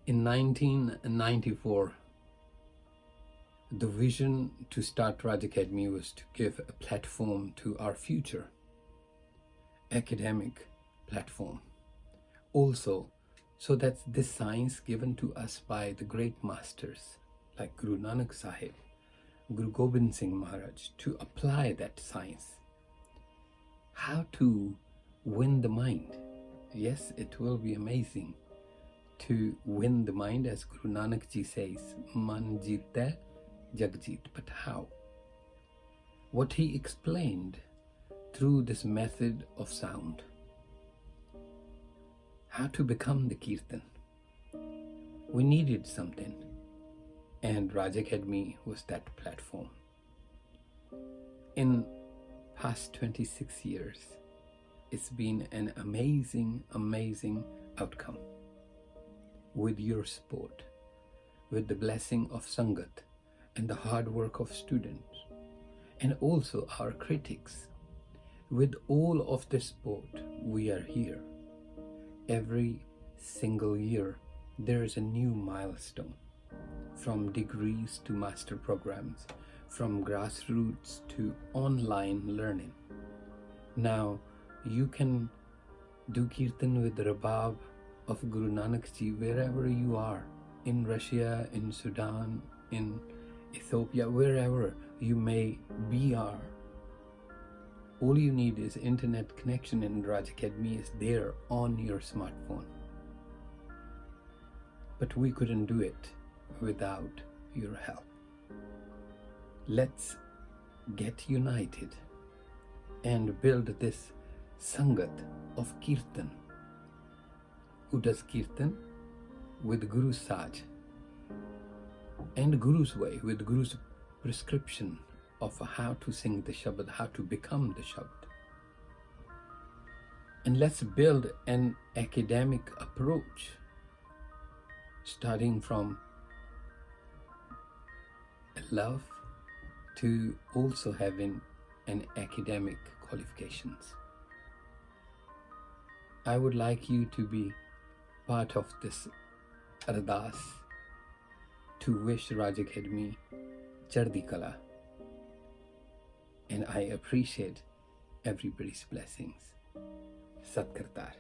In 1994, the vision to start Raj Academy was to give a platform to our future, academic platform. Also, so that this science given to us by the great masters like Guru Nanak Sahib, Guru Gobind Singh Maharaj, to apply that science. How to win the mind. Yes, it will be amazing to win the mind, as Guru Nanak Ji says, Man jeeta jag jeet. But how? What he explained through this method of sound. How to become the Kirtan. We needed something, and Raj Academy was that platform. In past 26 years, it's been an amazing outcome. With your support, with the blessing of Sangat and the hard work of students, and also our critics, with all of the support, we are here. Every single year, there is a new milestone, from degrees to master programs, from grassroots to online learning. Now, you can do Kirtan with the Rabab of Guru Nanak Ji wherever you are, in Russia, in Sudan, in Ethiopia, wherever you may be are. All you need is internet connection, and Raj Academy is there on your smartphone. But we couldn't do it without your help. Let's get united and build this Sangat of Kirtan. Who does Kirtan? With Guru's Saj and Guru's way, with Guru's prescription of how to sing the Shabad, how to become the Shabad. And let's build an academic approach, starting from love to also having an academic qualifications. I would like you to be part of this ardas to wish Raj Academy Chardi Kala. And I appreciate everybody's blessings. Sat Kartar.